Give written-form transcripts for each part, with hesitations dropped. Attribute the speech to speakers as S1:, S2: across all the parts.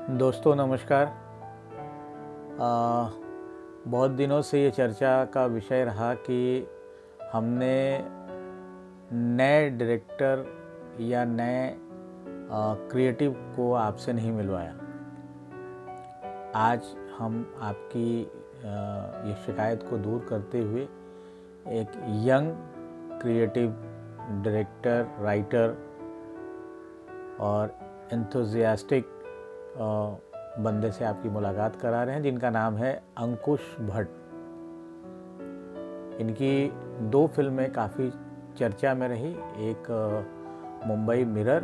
S1: दोस्तों नमस्कार। बहुत दिनों से ये चर्चा का विषय रहा कि हमने नए डायरेक्टर या नए क्रिएटिव को आपसे नहीं मिलवाया। आज हम आपकी ये शिकायत को दूर करते हुए एक यंग क्रिएटिव डायरेक्टर, राइटर और एंथुजियास्टिक बंदे से आपकी मुलाकात करा रहे हैं, जिनका नाम है अंकुश भट्ट। इनकी 2 फिल्में काफ़ी चर्चा में रही, एक मुंबई मिरर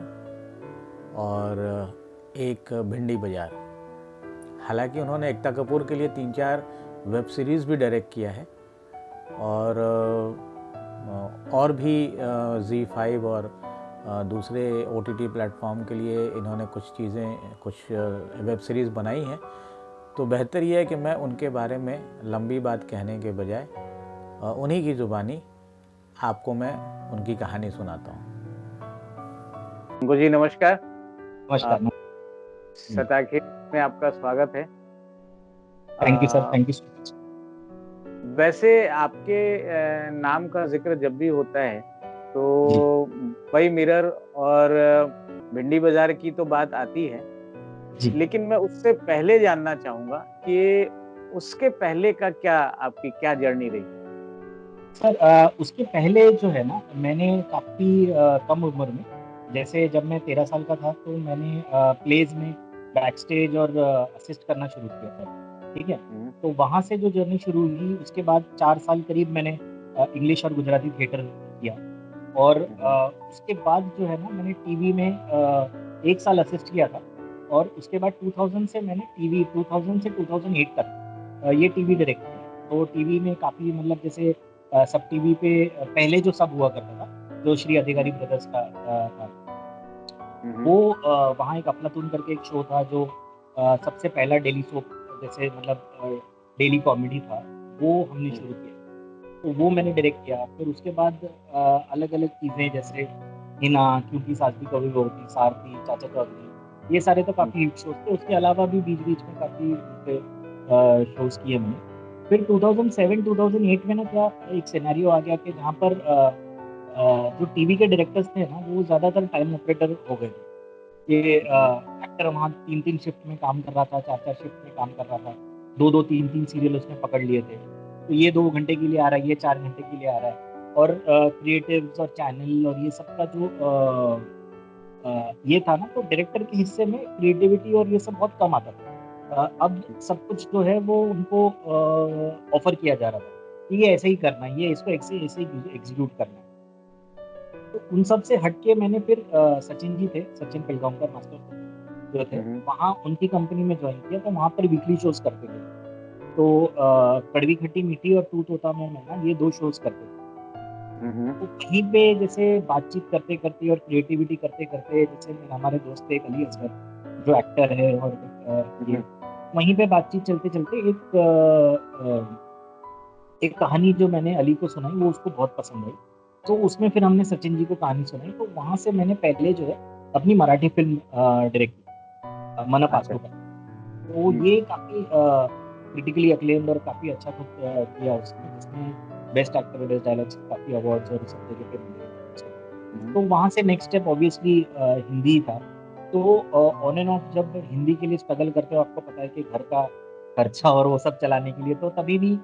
S1: और एक भिंडी बाजार। हालांकि उन्होंने एकता कपूर के लिए 3-4 वेब सीरीज़ भी डायरेक्ट किया है और भी ZEE5 और दूसरे OTT प्लेटफॉर्म के लिए इन्होंने कुछ वेब सीरीज़ बनाई हैं। तो बेहतर यह है कि मैं उनके बारे में लंबी बात कहने के बजाय उन्हीं की ज़ुबानी आपको मैं उनकी कहानी सुनाता हूँ। अंकुश जी नमस्कार।
S2: नमस्कार।
S1: सताखेत में आपका स्वागत है।
S2: Thank you sir, thank you so much.
S1: वैसे आपके नाम का जिक्र जब भी होता है तो मुंबई मिरर और भिंडी बाजार की तो बात आती है
S2: जी।
S1: लेकिन मैं उससे पहले जानना चाहूंगा कि उसके पहले का आपकी क्या जर्नी रही?
S2: सर उसके पहले जो है ना, मैंने काफ़ी कम उम्र में, जैसे जब मैं 13 साल का था तो मैंने प्लेज में बैक स्टेज और असिस्ट करना शुरू किया था। ठीक है, तो वहाँ से जो जर्नी शुरू हुई, उसके बाद 4 साल करीब मैंने इंग्लिश और गुजराती थिएटर किया और उसके बाद जो है ना, मैंने टीवी में 1 साल असिस्ट किया था और उसके बाद 2000 से मैंने 2000 से 2008 तक ये टीवी डायरेक्ट किया। तो टीवी में काफ़ी, मतलब जैसे सब टीवी पे पहले जो सब हुआ करता था, जो श्री अधिकारी ब्रदर्स का था, वो वहाँ एक अफलातून करके एक शो था जो सबसे पहला डेली सोप, जैसे मतलब डेली कॉमेडी था, वो हमने शुरू किया। तो वो मैंने डायरेक्ट किया। फिर उसके बाद अलग-अलग चीज़ें जैसे हिना, क्योंकि सास भी कभी बहू थी, सारथी, चाचा चौधरी, ये सारे तो काफ़ी हिट शोज़ थे। उसके अलावा भी बीच-बीच में काफ़ी शोज़ किए मैंने। फिर 2007-2008 में ना क्या एक सिनेरियो आ गया कि जहाँ पर जो टीवी के डायरेक्टर्स थे ना, वो ज़्यादातर टाइम ऑपरेटर हो गए थे। ये एक्टर वहाँ 3-3 शिफ्ट में काम कर रहा था, 4-4 शिफ्ट में काम कर रहा था। 2-2, 3-3 सीरियल उसने पकड़ लिए थे। तो ये 2 घंटे के लिए आ रहा है, ये 4 घंटे के लिए आ रहा है। और क्रिएटिव्स और चैनल और ये सब का जो ये था ना, तो डायरेक्टर के हिस्से में क्रिएटिविटी और ये सब बहुत कम आता था। अब सब कुछ जो है वो उनको ऑफर किया जा रहा था कि ये ऐसे ही करना है, ये इसको ऐसे ऐसे ही एग्जीक्यूट करना है। तो उन सब से हट के मैंने फिर सचिन जी थे, सचिन पिलगांवकर मास्टर जो थे, वहाँ उनकी कंपनी में ज्वाइन किया। तो वहाँ पर वीकली शोज करते थे। तो कड़वी खट्टी मीठी और तू तोता मैं मैना, ये 2 शोज करते थे। तो कहीं पे जैसे बातचीत करते-करते और क्रिएटिविटी करते-करते, जैसे हमारे दोस्त थे एक अली असगर, जो एक्टर है, और ये वहीं पे बातचीत चलते-चलते एक कहानी जो मैंने अली को सुनाई, वो उसको बहुत पसंद आई। तो उसमें फिर हमने सचिन जी को कहानी सुनाई। तो वहाँ से मैंने पहले जो है अपनी मराठी फ़िल्म डायरेक्ट की, मन पासू का। तो ये काफ़ी क्रिटिकली अक्लेम्ड और काफ़ी अच्छा कुछ किया उसने, जिसमें बेस्ट एक्टर, बेस्ट डायलॉग्स, काफ़ी अवार्ड्स और सब जगह पे मिले उसको। तो वहाँ से नेक्स्ट स्टेप ऑब्वियसली हिंदी था। तो ऑन एंड ऑफ जब हिंदी के लिए स्ट्रगल करते हो, आपको पता है कि घर का खर्चा और वो सब चलाने के लिए, तो तभी भी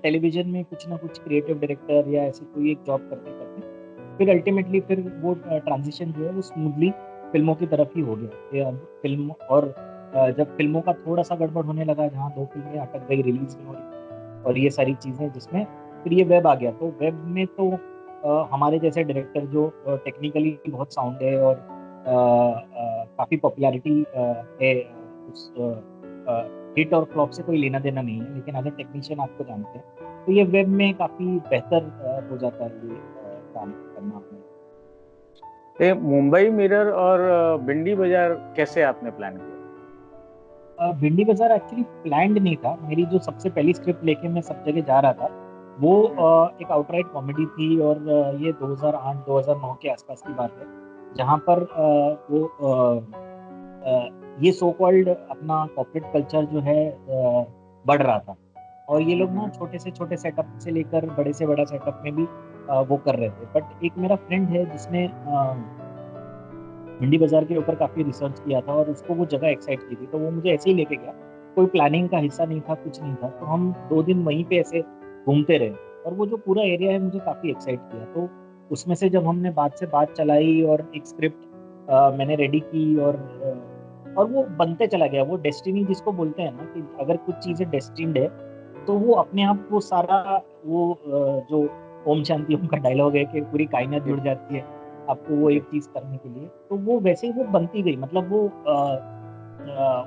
S2: टेलीविज़न में कुछ ना कुछ क्रिएटिव डायरेक्टर या ऐसी कोई एक जॉब करते-करते फिर अल्टीमेटली फिर वो ट्रांज़िशन जो है वो स्मूथली फ़िल्मों की तरफ ही हो गया। कि अब फ़िल्म और जब फ़िल्मों का थोड़ा-सा गड़बड़ होने लगा, जहाँ 2 फ़िल्में अटक गई, रिलीज़ नहीं हो रही और ये सारी चीज़ें, जिसमें फिर ये वेब आ गया। तो वेब में तो हमारे जैसे डायरेक्टर जो टेक्निकली बहुत साउंड है और काफ़ी पॉपुलैरिटी है, उस हिट और फ्लॉप से कोई लेना-देना नहीं है, लेकिन एज़ अ टेक्नीशियन आपको जानते हैं, तो ये वेब में काफ़ी बेहतर हो जाता है ये काम करना आपने।
S1: ये मुंबई मिरर और भिंडी बाजार कैसे आपने प्लान किया?
S2: भिंडी बाज़ार एक्चुअली प्लान्ड नहीं था। मेरी जो सबसे पहली स्क्रिप्ट लेके मैं सब जगह जा रहा था, वो एक आउटराइट कॉमेडी थी और ये 2008-2009 के आसपास की बात है, जहाँ पर वो ये सो कॉल्ड अपना कॉर्पोरेट कल्चर जो है बढ़ रहा था, और ये लोग ना छोटे से छोटे सेटअप से लेकर बड़े से बड़ा सेटअप में भी वो कर रहे थे। बट एक मेरा फ्रेंड है जिसने भिंडी बाजार के ऊपर काफी रिसर्च किया था और उसको वो जगह एक्साइट की थी, तो वो मुझे ऐसे ही लेके गया। कोई प्लानिंग का हिस्सा नहीं था, कुछ नहीं था, तो हम 2 दिन वहीं पे ऐसे घूमते रहे, और वो जो पूरा एरिया है मुझे काफी एक्साइट किया। तो उसमें से जब हमने बात से बात चलाई और एक स्क्रिप्ट मैंने रेडी की, और वो बनते चला गया। वो डेस्टिनी जिसको बोलते हैं ना, कि अगर कुछ चीजें डेस्टिन्ड है तो वो अपने आप वो सारा वो जो ओम शांति ओम का डायलॉग है कि पूरी कायनात जुड़ जाती है आपको वो
S1: जी।
S2: एक चीज करने के लिए, तो वो वैसे ही वो बनती गई। मतलब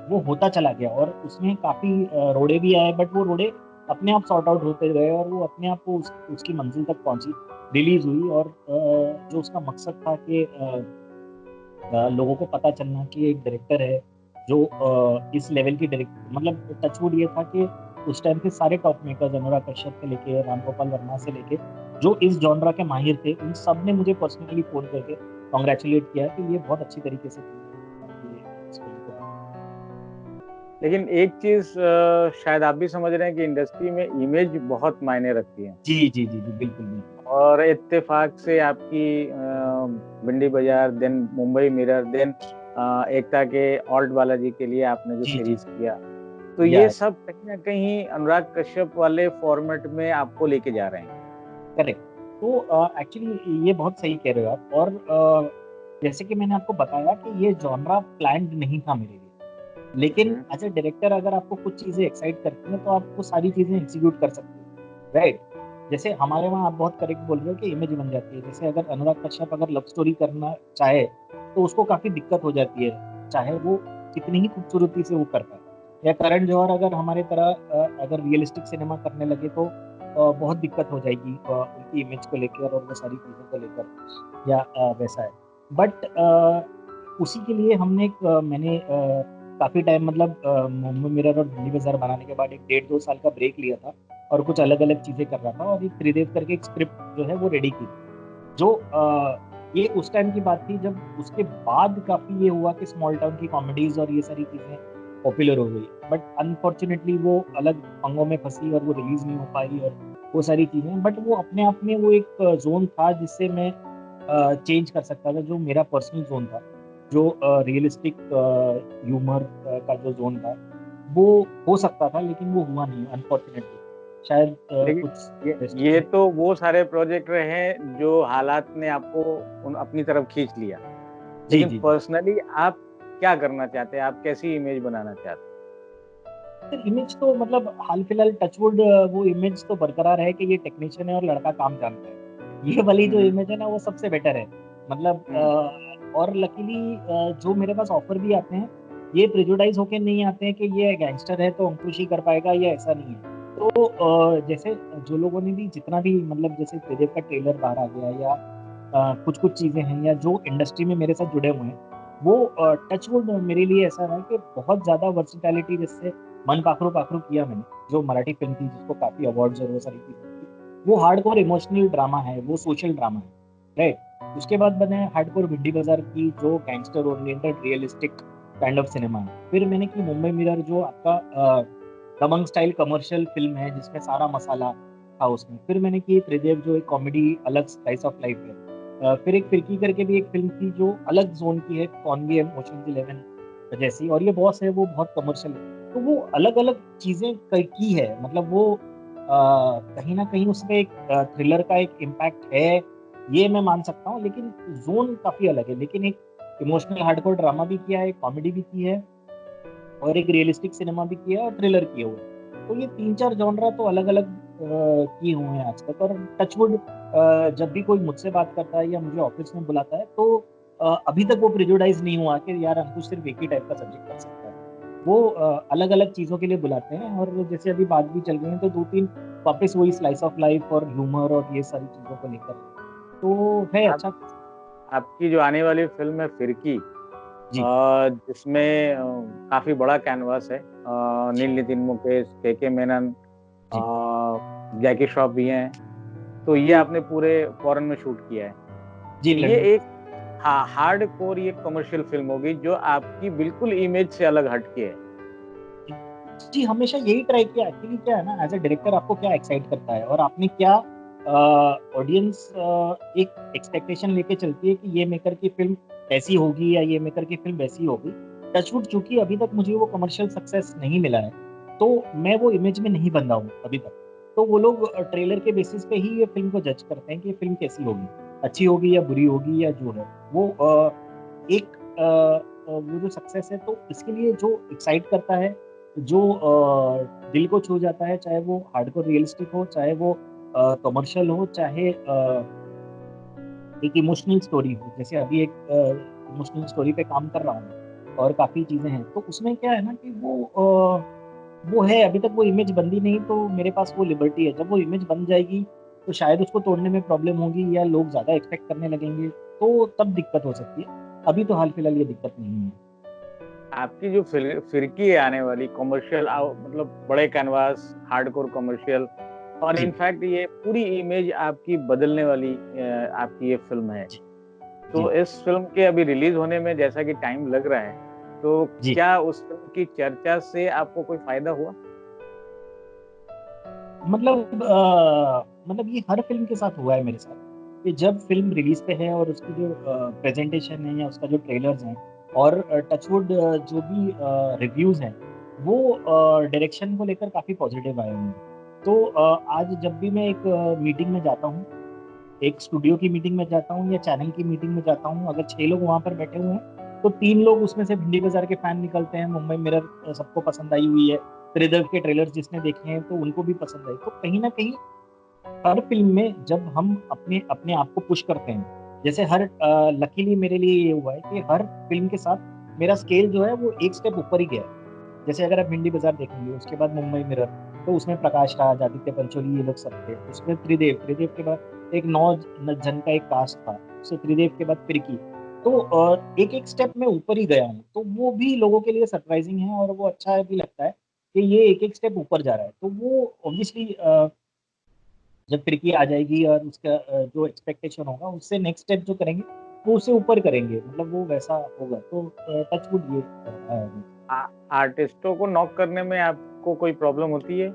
S2: वो होता चला गया, और उसमें काफी रोड़े भी आए, बट वो रोड़े अपने आप सॉर्ट आउट होते गए, और वो अपने आप वो उसकी मंजिल तक पहुंची, रिलीज हुई। और जो उसका मकसद था कि लोगों को पता चलना कि एक डायरेक्टर है जो इस लेवल की डायरेक्टर, मतलब टचवुड ये था कि उस टाइम के सारे टॉप मेकर्स, अनुराग कश्यप से लेके राम गोपाल वर्मा से लेके जो इस जॉनरा के माहिर थे, उन सब ने मुझे पर्सनली फोन करके कॉन्ग्रेचुलेट किया कि ये बहुत अच्छी तरीके से तुमने ये इस फिल्म को बनाया।
S1: लेकिन एक चीज शायद आप भी समझ रहे हैं कि इंडस्ट्री में इमेज बहुत मायने रखती है,
S2: जी जी जी जी, बिल्कुल बिल्कुल।
S1: और इत्तेफाक से आपकी भिंडी बाजार, देन मुंबई मिरर, देन एकता के ऑल्ट बालाजी के लिए आपने जो
S2: जी जी।
S1: सीरीज किया, तो ये
S2: या
S1: सब कहीं ना कहीं अनुराग कश्यप वाले फॉर्मेट में आपको लेके जा रहे हैं।
S2: करेक्ट। तो एक्चुअली ये बहुत सही कह रहे हो आप। और जैसे कि मैंने आपको बताया कि ये जॉनरा प्लान्ड नहीं था मेरे लिए, लेकिन
S1: हम्म।
S2: एज ए डायरेक्टर अगर आपको कुछ चीजें एक्साइट करती हैं तो आप वो सारी चीजें एग्जीक्यूट कर सकते हो, राइट। जैसे हमारे वहाँ आप बहुत करेक्ट बोल रहे हो कि इमेज बन जाती है। जैसे अगर अनुराग कश्यप अगर लव स्टोरी करना चाहे तो उसको काफी दिक्कत हो जाती है, चाहे वो कितनी ही खूबसूरती से वो करता है। या करण जौहर अगर हमारे तरह अगर रियलिस्टिक सिनेमा करने लगे तो बहुत दिक्कत हो जाएगी उनकी इमेज को लेकर और वो सारी चीजों को लेकर, या वैसा है। बट उसी के लिए हमने मैंने काफी टाइम, मतलब मुंबई मिरर और दिल्ली बाजार बनाने के बाद एक 1.5-2 साल का ब्रेक लिया था, और कुछ अलग अलग चीजें कर रहा था, और एक त्रिदेव करके एक स्क्रिप्ट जो है वो रेडी की, जो ये उस टाइम की बात थी जब उसके बाद काफी ये हुआ कि स्मॉल टाउन की कॉमेडीज और ये सारी चीजें पॉपुलर हो गई। बट अनफॉर्चुनेटली वो अलग पंगों में फंसी और वो रिलीज नहीं हो पाई, और वो सारी चीजें। बट वो अपने आप में वो एक जोन था जिससे मैं चेंज कर सकता था, जो मेरा पर्सनल जोन था, जो रियलिस्टिक ह्यूमर का जो जोन था, वो हो सकता था, लेकिन वो हुआ नहीं अनफॉर्चुनेटली। शायद
S1: लेकिन
S2: कुछ
S1: ये
S2: डेस्टिनी।
S1: तो वो सारे प्रोजेक्ट रहे हैं जो हालात ने आपको अपनी तरफ खींच लिया,
S2: जी
S1: लेकिन
S2: जी जी।
S1: पर्सनली आप क्या करना चाहते हैं, आप कैसी इमेज बनाना चाहते
S2: सर इमेज तो मतलब हाल फिलहाल टचवुड वो इमेज तो बरकरार है कि ये टेक्नीशियन है और लड़का काम जानता है। ये वाली जो
S1: हैं?
S2: इमेज है ना वो सबसे बेटर है। मतलब
S1: हम्म।
S2: और लकीली जो मेरे पास ऑफर भी आते हैं, ये प्रेजुडाइज होके नहीं आते हैं कि ये गैंगस्टर है तो अंकुश ही कर पाएगा, या ऐसा नहीं है। तो जैसे जो लोगों ने भी जितना भी, मतलब जैसे त्रिदेव का ट्रेलर बाहर आ गया, या कुछ कुछ चीजें हैं, या जो इंडस्ट्री में मेरे साथ जुड़े हुए हैं, वो टचवुड मेरे लिए ऐसा रहा कि बहुत ज्यादा वर्सिटैलिटी, जैसे मन पाखरू पाखरू किया मैंने, जो मराठी फिल्म थी जिसको काफी अवार्ड्स और वो सारी चीजें थी, वो हार्डकोर इमोशनल ड्रामा है, वो सोशल ड्रामा है, राइट। उसके बाद बने हार्डकोर भिंडी बाजार की, जो gangster oriented realistic kind of cinema है। फिर मैंने की मुंबई मिरर, जो आपका दबंग स्टाइल कमर्शियल फिल्म है जिसमें सारा मसाला था उसमें। फिर मैंने की त्रिदेव, जो एक कॉमेडी अलग स्लाइस ऑफ लाइफ है। फिर एक फिरकी करके भी एक फिल्म थी जो अलग जोन की है, कौन भी है, ओशंस 11 जैसी। और ये बॉस है, वो बहुत कमर्शियल है। तो वो अलग अलग चीजें की है, मतलब वो कहीं ना कहीं उसमें एक थ्रिलर का एक इम्पैक्ट है, ये मैं मान सकता हूँ। लेकिन जोन काफी अलग है, लेकिन एक इमोशनल हार्डकोर ड्रामा भी किया है, कॉमेडी भी की है, और एक रियलिस्टिक सिनेमा भी किया है, और थ्रिलर किए हुए हैं। तो ये 3-4 जॉनरा तो अलग अलग किए हुए हैं आज तक। और टचवुड जब भी कोई मुझसे बात करता है या मुझे ऑफिस में बुलाता है, तो अभी तक वो प्रिजुडाइज नहीं हुआ कि यार अंकुश सिर्फ एक ही टाइप का सब्जेक्ट कर सकता है। वो अलग अलग चीजों के लिए बुलाते हैं, और जैसे अभी बात भी चल रही है तो 2-3 वापस वही स्लाइस ऑफ लाइफ और ह्यूमर और ये सारी चीजों को लेकर, तो है
S1: आप
S2: अच्छा।
S1: आपकी जो आने वाली फिल्म है फिरकी,
S2: जी
S1: जिसमें काफी बड़ा कैनवास है,
S2: जी
S1: नील नितिन मुकेश, के मेनन,
S2: जी
S1: जैकी श्रॉफ भी हैं, तो ये आपने पूरे फॉरेन में शूट किया है।
S2: जी।
S1: ये
S2: लंदन।
S1: एक हाँ, हार्डकोर ये कमर्शियल फ़िल्म होगी जो आपकी बिल्कुल इमेज से अलग हट के है।
S2: जी, हमेशा यही ट्राई किया। एक्चुअली क्या है ना, एज़ अ डायरेक्टर आपको क्या एक्साइट करता है और आपने क्या ऑडियंस एक एक्सपेक्टेशन लेके चलती है कि ये मेकर की फ़िल्म ऐसी होगी या ये मेकर की फ़िल्म वैसी होगी। टच वुड चूँकि अभी तक मुझे वो कमर्शियल सक्सेस नहीं मिला है, तो मैं वो इमेज में नहीं बंधा हूँ अभी तक। तो वो लोग ट्रेलर के बेसिस पे ही ये फ़िल्म को जज करते हैं कि ये फ़िल्म कैसी होगी, अच्छी होगी या बुरी होगी या जो है। वो एक वो जो सक्सेस है तो इसके लिए जो एक्साइट करता है, जो दिल को छू जाता है, चाहे वो हार्डकोर रियलिस्टिक हो, चाहे वो कमर्शियल हो, चाहे एक इमोशनल स्टोरी हो। जैसे अभी एक इमोशनल स्टोरी पे काम कर रहा हूँ और काफ़ी चीज़ें हैं। तो उसमें क्या है ना कि वो है, अभी तक वो इमेज बंधी नहीं तो मेरे पास वो लिबर्टी है। जब वो इमेज बन जाएगी तो शायद उसको तोड़ने में प्रॉब्लम होगी या लोग ज़्यादा एक्सपेक्ट करने लगेंगे, तो तब दिक्कत हो सकती है। अभी तो हाल-फिलहाल ये दिक्कत नहीं है।
S1: आपकी जो फिरकी है आने वाली कमर्शियल मतलब बड़े कैनवास, हार्डकोर कमर्शियल और
S2: जी,
S1: इनफैक्ट ये पूरी इमेज आपकी बदलने वाली आपकी ये फ़िल्म है।
S2: जी, जी,
S1: तो इस फ़िल्म के अभी रिलीज़ होने में जैसा कि टाइम लग रहा है, तो
S2: जी।
S1: क्या उस फ़िल्म की चर्चा से आपको कोई फ़ायदा हुआ?
S2: मतलब ये हर फ़िल्म के साथ हुआ है मेरे साथ, कि जब फ़िल्म रिलीज़ पे है और उसकी जो प्रेज़ेंटेशन है या उसका जो ट्रेलर्स हैं और टच वुड जो भी रिव्यूज़ हैं, वो डायरेक्शन को लेकर काफ़ी पॉज़िटिव आए हुए हैं। तो आज जब भी मैं एक मीटिंग में जाता हूँ, एक स्टूडियो की मीटिंग में जाता हूँ या चैनल की मीटिंग में जाता हूँ, अगर 6 लोग वहाँ पर बैठे हुए हैं, तो 3 लोग उसमें से भिंडी बाज़ार के फ़ैन निकलते हैं, मुंबई मिरर सबको पसंद आई हुई है, त्रिदर्व के ट्रेलर्स जिसने देखे हैं, तो उनको भी पसंद आई। तो कहीं न कहीं हर फ़िल्म में जब हम अपने अपने आप को पुश करते हैं, जैसे लकीली मेरे लिए ये हुआ है कि हर फ़िल्म के साथ मेरा स्केल जो है वो एक स्टेप ऊपर ही गया है। जैसे अगर आप भिंडी बाज़ार देखेंगे, उसके बाद मुंबई मिरर, तो उसमें प्रकाश राज, आदित्य पंचोली ये लोग सब थे। उसमें त्रिदेव के बाद एक 9 जन का एक कास्ट था। उससे त्रिदेव के बाद फिरकी। तो एक-एक स्टेप मैं ऊपर ही गया हूँ। तो वो भी लोगों के लिए सरप्राइज़िंग है और वो अच्छा भी लगता है कि ये एक-एक स्टेप ऊपर जा रहा है। तो वो ऑब्वियसली जब फिरकी आ जाएगी और उसका जो एक्सपेक्टेशन होगा उससे नेक्स्ट स्टेप जो करेंगे, वो उससे ऊपर करेंगे। मतलब वो वैसा होगा। तो टच वुड ये है।
S1: आ आर्टिस्टों को नॉक करने में आपको कोई प्रॉब्लम होती है?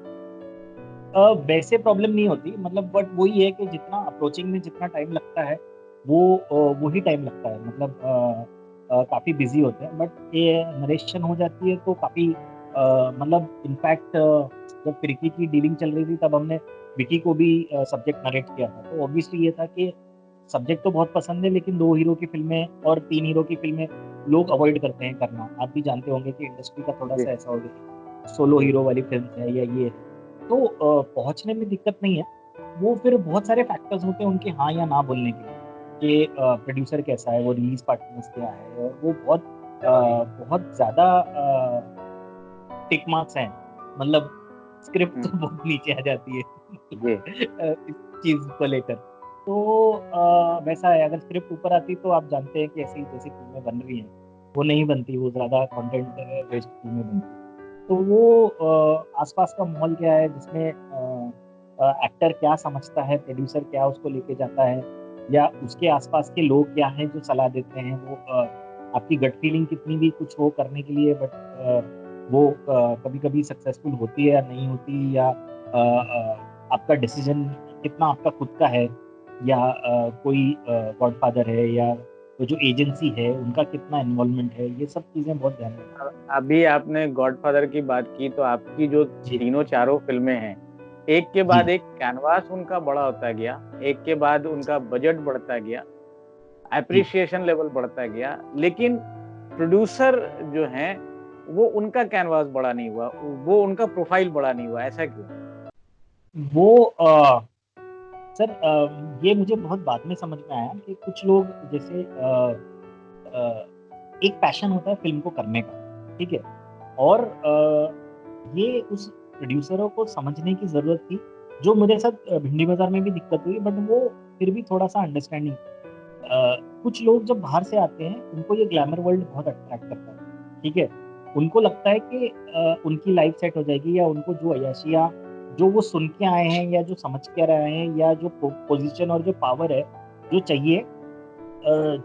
S2: वैसे प्रॉब्लम नहीं होती, मतलब बट वही है कि जितना अप्रोचिंग में जितना टाइम लगता है, वही टाइम लगता है। मतलब काफ़ी बिज़ी होते हैं, बट ये नरेशन हो जाती है तो काफ़ी मतलब इनफैक्ट जब फिरकी की डीलिंग चल रही थी तब हमने विकी को भी सब्जेक्ट नरेट किया था। तो ऑब्वियसली ये था कि सब्जेक्ट तो बहुत पसंद है, लेकिन 2 हीरो की फ़िल्में और 3 हीरो की फ़िल्में लोग अवॉइड करते हैं करना। आप भी जानते होंगे कि इंडस्ट्री का
S1: जी,
S2: थोड़ा-सा ऐसा हो गया है, सोलो
S1: जी।
S2: हीरो वाली फ़िल्म्स है या ये है। तो पहुँचने में दिक्कत नहीं है। वो फिर बहुत सारे फैक्टर्स होते हैं उनके हाँ या ना बोलने के लिए, कि प्रोड्यूसर कैसा है, वो रिलीज़ पार्टनर्स क्या है और वो बहुत ज़्यादा टिक मार्क्स हैं। मतलब स्क्रिप्ट
S1: हुँ,
S2: तो बहुत नीचे आ जाती है
S1: जी।
S2: इस चीज़ को लेकर। तो वैसा है, अगर स्क्रिप्ट ऊपर आती तो आप जानते हैं कि ऐसी जैसी फ़िल्में बन रही हैं, वो नहीं बनती, वो ज़्यादा कंटेंट बेस्ड फ़िल्में बनती। तो वो आस-पास का माहौल क्या है जिसमें एक्टर क्या समझता है, प्रोड्यूसर क्या उसको लेके जाता है या उसके आस-पास के लोग क्या हैं जो सलाह देते हैं, वो आपकी गट फीलिंग कितनी भी कुछ हो करने के लिए, बट वो कभी-कभी सक्सेसफुल होती है या नहीं होती, या आपका डिसीज़न कितना आपका खुद का है, या कोई गॉडफ़ादर है या वो जो एजेंसी है उनका कितना इन्वॉल्वमेंट है, ये सब चीज़ें बहुत ध्यान में रखनी
S1: अभी आपने गॉडफ़ादर की बात की तो आपकी जो
S2: जी,
S1: तीनों चारों फ़िल्में हैं, एक के बाद
S2: जी,
S1: एक कैनवास उनका बड़ा होता गया, एक के बाद उनका बजट बढ़ता गया,
S2: जी।
S1: एप्रिसिएशन लेवल बढ़ता गया, लेकिन प्रोड्यूसर जो हैं, वो उनका कैनवास बड़ा नहीं हुआ, वो उनका प्रोफ़ाइल बड़ा नहीं हुआ, ऐसा क्यों?
S2: वो सर ये मुझे बहुत बाद में समझ में आया कि कुछ लोग जैसे अ, एक पैशन होता है फ़िल्म को करने का, ठीक है? और ये उस प्रोड्यूसरों को समझने की ज़रूरत थी, जो मेरे साथ भिंडी बाज़ार में भी दिक्कत हुई, बट वो फिर भी थोड़ा-सा अंडरस्टैंडिंग कुछ लोग जब बाहर से आते हैं, उनको ये ग्लैमर वर्ल्ड बहुत अट्रैक्ट करता है, ठीक है? उनको लगता है कि उनकी लाइफ़ सेट हो जाएगी, या उनको जो अय्याशियाँ जो वो सुन के आए हैं या जो समझ कर आए हैं या जो पोज़ीशन और जो पावर है, जो चाहिए,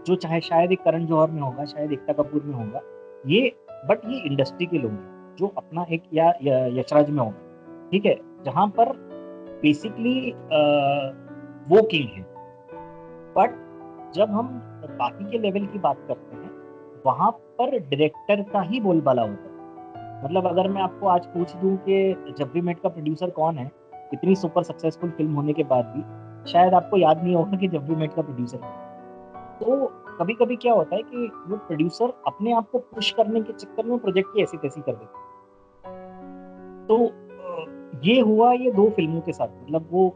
S2: जो चाहे शायद एक करण जौहर में होगा, शायद एकता कपूर में होगा ये, बट ये इंडस्ट्री के लोग हैं जो अपना एक या यशराज में होगा, ठीक है, जहां पर बेसिकली वो किंग है। बट जब हम बाकी के लेवल की बात करते हैं, वहां पर डायरेक्टर का ही बोलबाला होता है। मतलब अगर मैं आपको आज पूछ दूं कि जब वी मेट का प्रोड्यूसर कौन है, इतनी सुपर सक्सेसफुल फिल्म होने के बाद भी शायद आपको याद नहीं होगा कि जब वी मेट का प्रोड्यूसर कौन है। तो कभी कभी क्या होता है कि वो प्रोड्यूसर अपने आप को पुश करने के चक्कर में प्रोजेक्ट की ऐसी तैसी कर देता है। तो ये हुआ ये दो फिल्मों के साथ, मतलब वो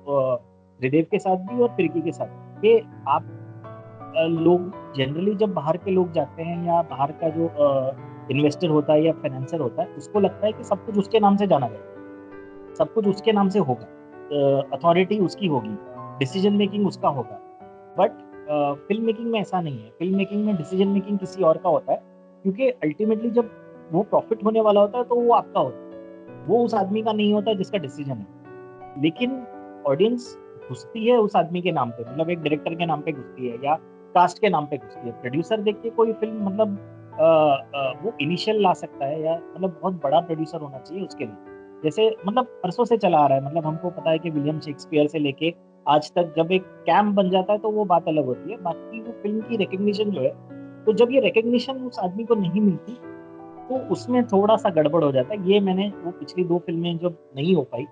S2: त्रिदेव के साथ भी और फिरकी के साथ भी। कि आप लोग जनरली जब बाहर के लोग जाते हैं या बाहर का जो इन्वेस्टर होता है या फाइनेंसर होता है, उसको लगता है कि सब कुछ उसके नाम से जाना जाएगा, सब कुछ उसके नाम से होगा, अथॉरिटी उसकी होगी, डिसीजन मेकिंग उसका होगा। बट फिल्म मेकिंग में ऐसा नहीं है। फिल्म मेकिंग में डिसीजन मेकिंग किसी और का होता है, क्योंकि अल्टीमेटली जब वो प्रॉफिट होने वाला होता है तो वो आपका होता है, वो उस आदमी का नहीं होता जिसका डिसीजन है। लेकिन ऑडियंस घुसती है उस आदमी के नाम पे, मतलब एक डायरेक्टर के नाम पे घुसती है या कास्ट के नाम पे घुसती है। प्रोड्यूसर देख के कोई फिल्म मतलब वो इनिशियल ला सकता है, या मतलब बहुत बड़ा प्रोड्यूसर होना चाहिए उसके लिए। जैसे मतलब परसों से चला आ रहा है, मतलब हमको पता है कि विलियम शेक्सपियर से लेके आज तक जब एक कैम्प बन जाता है तो वो बात अलग होती है, बाकी वो फिल्म की रिकग्निशन जो है, तो जब ये रिकग्निशन उस आदमी को नहीं मिलती तो उसमें थोड़ा सा गड़बड़ हो जाता है। ये मैंने वो पिछली दो फिल्में जो नहीं हो पाई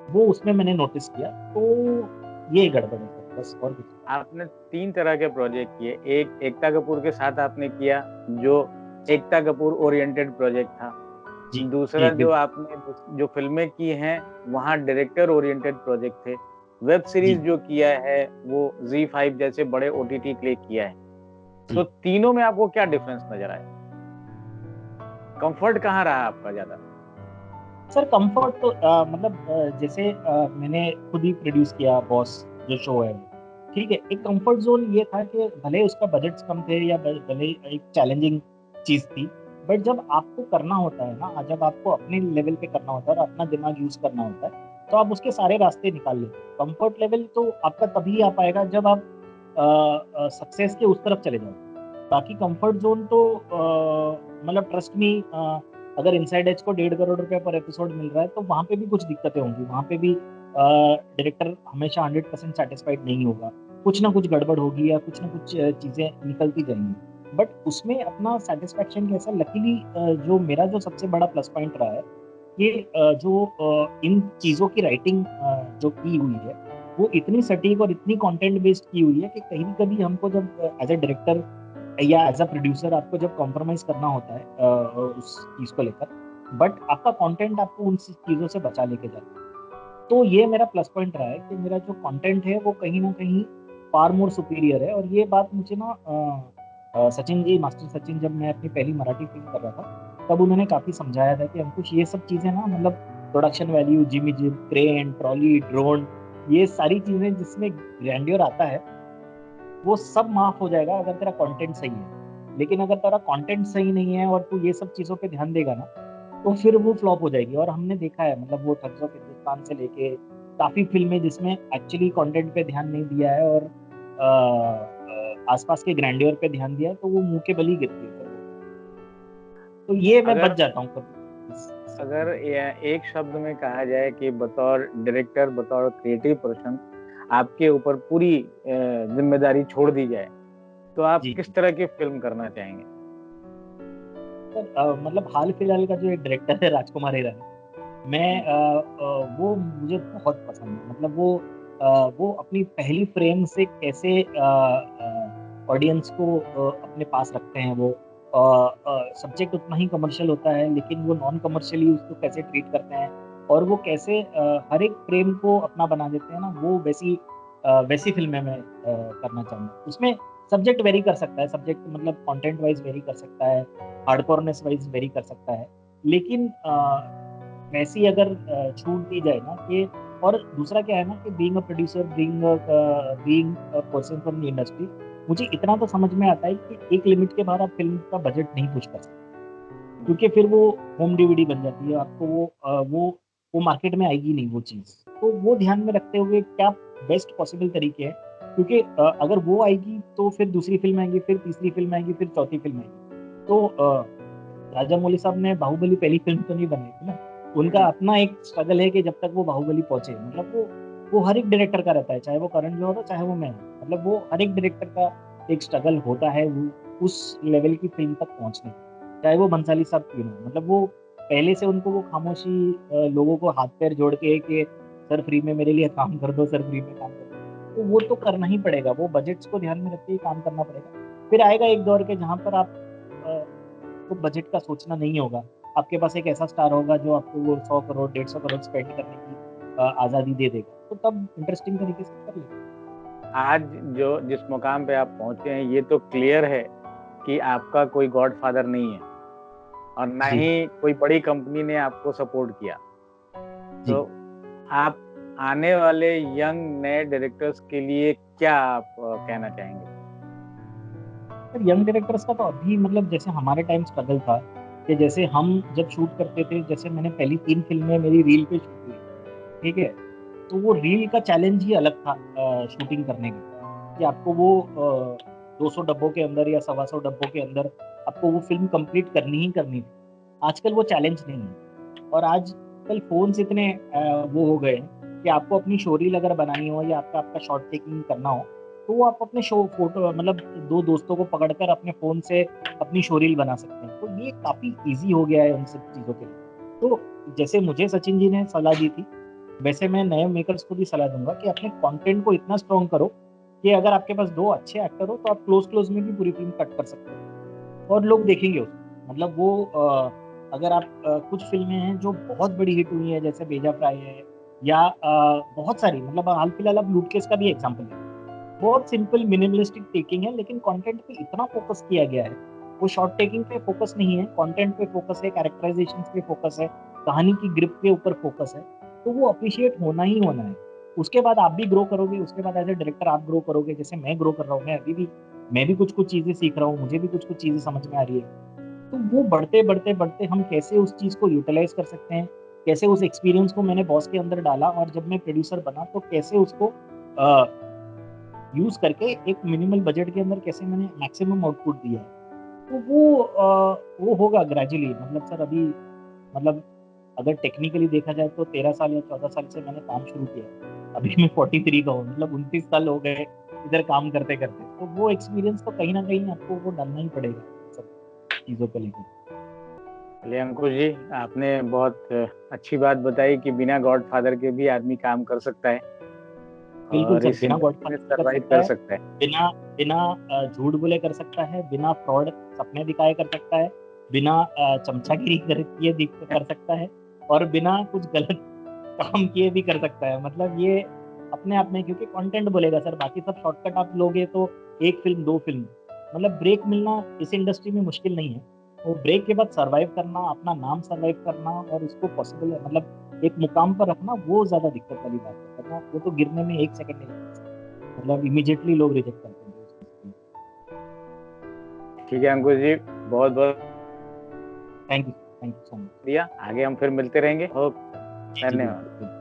S2: वो उसमें मैंने नोटिस किया, तो ये गड़बड़ है सर, बस और कुछ नहीं।
S1: आपने 3 तरह के प्रोजेक्ट किए। एक एकता कपूर के साथ आपने किया, जो एकता कपूर ओरिएंटेड प्रोजेक्ट था।
S2: जी
S1: दूसरा
S2: जी
S1: जो
S2: बिल्कुल।
S1: आपने जो फ़िल्में की हैं, वहाँ डायरेक्टर ओरिएंटेड प्रोजेक्ट थे। वेब सीरीज़
S2: जी
S1: जो किया है, वो ज़ी5 जैसे बड़े ओटीटी के लिए किया है। तो
S2: जी
S1: तीनों में आपको क्या डिफ़रेंस नज़र आया? कम्फ़र्ट कहाँ रहा आपका ज़्यादा?
S2: सर, कंफर्ट तो मतलब जैसे मैंने खुद ही प्रोड्यूस किया बॉस जो शो है वो, ठीक है। एक कंफर्ट जोन ये था कि भले उसका बजट्स कम थे या भले एक चैलेंजिंग चीज थी, बट जब आपको करना होता है ना, जब आपको अपने लेवल पे करना होता है और अपना दिमाग यूज करना होता है, तो आप उसके सारे रास्ते निकाल लेते हो। कंफर्ट लेवल तो आपका तभी आ पाएगा जब आप सक्सेस के उस तरफ चले जाओ। बाकी कंफर्ट जोन तो मतलब ट्रस्ट मी, अगर इनसाइड एज को 1.5 करोड़ रुपया पर एपिसोड मिल रहा है तो वहां पे भी कुछ दिक्कतें होंगी, वहां पे भी डायरेक्टर हमेशा 100% सेटिस्फाइड नहीं होगा, कुछ ना कुछ गड़बड़ होगी या कुछ ना कुछ चीजें निकलती जाएंगी। बट उसमें अपना सेटिस्फेक्शन कैसा, लकीली जो मेरा जो सबसे बड़ा प्लस पॉइंट रहा है कि जो इन चीजों की राइटिंग जो की हुई है वो इतनी सटीक और इतनी कंटेंट बेस्ड की हुई है कि कहीं कभी हमको जब एज ए डायरेक्टर या एज अ प्रोड्यूसर आपको जब कॉम्प्रोमाइज करना होता है उस चीज को लेकर, बट आपका कंटेंट आपको उन चीजों से बचा लेके जाता है। तो ये मेरा प्लस पॉइंट रहा है कि मेरा जो कंटेंट है वो कहीं ना कहीं फार मोर सुपीरियर है। और ये बात मुझे ना सचिन जी, मास्टर सचिन, जब मैं अपनी पहली मराठी फिल्म कर रहा था तब उन्होंने काफी समझाया था कि अंकुश ये सब चीजें ना, मतलब production value, Jimmy gym, crane, trolley, drone, ये सारी चीजें जिसमें ग्रैंडियर आता है वो सब माफ हो जाएगा अगर तेरा कंटेंट सही है। लेकिन अगर तेरा कंटेंट सही नहीं है और तू ये सब चीजों पे ध्यान देगा ना, तो फिर वो फ्लॉप हो जाएगी। और हमने देखा है, मतलब वो ठग्स ऑफ हिंदुस्तान से लेके काफी फिल्में जिसमें एक्चुअली कंटेंट पे ध्यान नहीं दिया है और आसपास के ग्रैंडियर पे ध्यान दिया है, तो वो मुंह के बल ही गिरती है फिर वो। तो ये मैं
S1: अगर
S2: बच जाता हूँ कभी इस सब
S1: अगर
S2: चीजों से।
S1: एक शब्द में कहा जाए कि बतौर डायरेक्टर, बतौर क्रिएटिव पर्सन, आपके ऊपर पूरी ज़िम्मेदारी छोड़ दी जाए, तो आप
S2: जी
S1: किस
S2: जी
S1: तरह की फ़िल्म करना चाहेंगे?
S2: सर, मतलब हाल फिलहाल का जो एक डायरेक्टर है राजकुमार हिरानी, मैं वो मुझे बहुत पसंद है। मतलब वो अपनी पहली फ्रेम से कैसे ऑडियंस को अपने पास रखते हैं। वो सब्जेक्ट उतना ही कमर्शियल होता है लेकिन वो नॉन कमर्शियली उसको कैसे ट्रीट करते हैं, और वो कैसे हर एक फ्रेम को अपना बना देते हैं ना, वो वैसी फिल्में मैं करना चाहूंगा। उसमें सब्जेक्ट वेरी कर सकता है, सब्जेक्ट मतलब कंटेंट वाइज वेरी कर सकता है, हार्डकोरनेस वाइज वेरी कर सकता है, लेकिन वैसी अगर छूट दी जाए ना कि। और दूसरा क्या है ना कि being a producer, being a person from the industry, मुझे इतना तो समझ में आता है कि एक लिमिट के बाद आप फिल्म का बजट नहीं पुश कर सकते, क्योंकि फिर वो होम डीवीडी बन जाती है, आपको वो मार्केट में आएगी नहीं वो चीज। तो वो ध्यान में रखते हुए क्या बेस्ट पॉसिबल तरीके हैं क्योंकि अगर वो आएगी तो फिर दूसरी फ़िल्म आएगी, फिर तीसरी फ़िल्म आएगी, फिर चौथी फ़िल्म आएगी। तो राजामौली साहब ने बाहुबली पहली फ़िल्म तो नहीं बनाई थी ना। उनका अपना एक स्ट्रगल है कि जब तक वो बाहुबली पहुँचे, मतलब वो हर एक डायरेक्टर का रहता है, चाहे वो करण जौहर हो, चाहे वो मैं हूँ। मतलब वो हर एक डायरेक्टर का एक स्ट्रगल होता है, वो उस लेवल की फ़िल्म तक पहुँचने का। चाहे वो बंसाली साहब क्यों ना हो, मतलब वो पहले से उनको वो खामोशी लोगों को हाथ पैर जोड़ के कि सर फ्री में मेरे लिए काम कर दो, सर फ्री में काम कर दो। तो वो तो करना ही पड़ेगा, वो बजट्स को ध्यान में रख के ही काम करना पड़ेगा। फिर आएगा एक दौर के जहाँ पर आप अ, को बजट का सोचना नहीं होगा। आपके पास एक ऐसा स्टार होगा जो आपको वो 100 करोड़, 150 करोड़ स्पेंड करने की आज़ादी दे देगा। तो तब इंटरेस्टिंग तरीके से कर लेंगे।
S1: आज जो जिस मुकाम पे आप पहुंचे हैं, ये तो क्लियर है कि आपका कोई गॉडफादर नहीं है और ना
S2: जी,
S1: ही कोई बड़ी कंपनी ने आपको सपोर्ट किया। तो
S2: जी।
S1: आप आने वाले यंग नए डायरेक्टर्स के लिए क्या आप कहना चाहेंगे?
S2: सर यंग डायरेक्टर्स का तो अभी मतलब जैसे हमारे टाइम स्ट्रगल था कि जैसे हम जब शूट करते थे, जैसे मैंने पहली 3 फ़िल्में मेरी रील पे शूट हुई, ठीक है? तो वो रील का चैलेंज ही अलग था शूटिंग करने का, कि आपको वो 200 डब्बों के अंदर या सवा सौ डब्बों के अंदर आपको वो फ़िल्म कंप्लीट करनी ही करनी थी। आजकल वो चैलेंज नहीं है। और आजकल फ़ोन्स इतने वो हो गए हैं कि आपको अपनी शो रील अगर बनानी हो या आपका आपका शॉट टेकिंग करना हो, तो वो आप अपने शो फ़ोटो मतलब 2 दोस्तों को पकड़कर अपने फ़ोन से अपनी शो रील बना सकते हैं। तो ये काफ़ी ईज़ी हो गया है उन सब चीज़ों के लिए। तो जैसे मुझे सचिन जी ने सलाह दी थी, वैसे मैं नए मेकर्स को भी सलाह दूँगा कि अपने कंटेंट को इतना स्ट्रॉन्ग करो कि अगर आपके पास 2 अच्छे एक्टर हो, तो आप क्लोज़-क्लोज़ में भी पूरी फ़िल्म कट कर सकते हो और लोग देखेंगे उसको। मतलब वो अगर आप कुछ फ़िल्में हैं जो बहुत बड़ी हिट हुई हैं, जैसे बेजा फ्राई है या बहुत सारी मतलब हाल-फिलहाल आप लूट केस का भी एग्ज़ाम्पल ले। बहुत सिंपल मिनिमलिस्टिक टेकिंग है, लेकिन कंटेंट पे इतना फ़ोकस किया गया है। वो शॉट टेकिंग पे फ़ोकस नहीं है, कंटेंट पे फ़ोकस है, कैरेक्टराइज़ेशंस पे फ़ोकस है, कहानी की ग्रिप के ऊपर फ़ोकस है। तो वो एप्रिशिएट होना ही होना है। उसके बाद आप भी ग्रो करोगे, उसके बाद एज़ अ डायरेक्टर आप ग्रो करोगे, जैसे मैं ग्रो कर रहा हूँ, मैं भी कुछ-कुछ चीज़ें सीख रहा हूँ, मुझे भी कुछ-कुछ चीज़ें समझ में आ रही है। तो वो बढ़ते हम कैसे उस चीज़ को यूटिलाइज़ कर सकते हैं, कैसे उस एक्सपीरियंस को मैंने बॉस के अंदर डाला और जब मैं प्रोड्यूसर बना तो कैसे उसको अ, यूज़ करके एक मिनिमल बजट के अंदर कैसे मैंने मैक्सिमम आउटपुट दिया है। तो वो होगा ग्रेजुअली मतलब सर अभी मतलब अगर टेक्निकली देखा जाए तो 13 साल या 14 साल से मैंने काम शुरू किया है। अभी मैं 43 का हूँ मतलब 29 साल हो गए इधर काम करते-करते। तो वो एक्सपीरियंस तो कहीं न कहीं आपको वो डालना ही पड़ेगा, सब चीज़ों को लेके।
S1: चलिए अंकुश जी, आपने बहुत अच्छी बात बताई कि बिना गॉडफादर के भी आदमी काम कर सकता है
S2: बिल्कुल
S1: और
S2: सर,
S1: इस
S2: बिना
S1: इंडस्ट्री में
S2: गॉडफ़ादर के कर
S1: सर्वाइव
S2: सकता
S1: कर
S2: है,
S1: सकता है।
S2: बिना बिना झूठ बोले कर सकता है, बिना फ्रॉड सपने दिखाए कर सकता है, बिना चमचागिरी कर किए दिख कर सकता है और बिना कुछ गलत काम किए भी कर सकता है। मतलब ये अपने आप में क्योंकि कंटेंट बोलेगा सर, बाकी सब शॉर्टकट आप लोगे तो 1 फ़िल्म, 2 फ़िल्म, मतलब ब्रेक मिलना इस इंडस्ट्री में मुश्किल नहीं है। वो ब्रेक के बाद सर्वाइव करना, अपना नाम सर्वाइव करना और उसको पॉसिबल है मतलब एक मुकाम पर रखना, वो ज़्यादा दिक्कत वाली बात है, वरना वो तो गिरने में 1 सेकंड नहीं लगता। मतलब इमीडिएटली लोग रिजेक्ट करते हैं उस चीज़ को।
S1: ठीक है अंकुश जी, बहुत-बहुत
S2: थैंक यू सो मच।
S1: शुक्रिया। आगे हम फिर मिलते रहेंगे। ओके,
S2: जी, जी,
S1: धन्यवाद।
S2: बिल्कुल, बिल्कुल।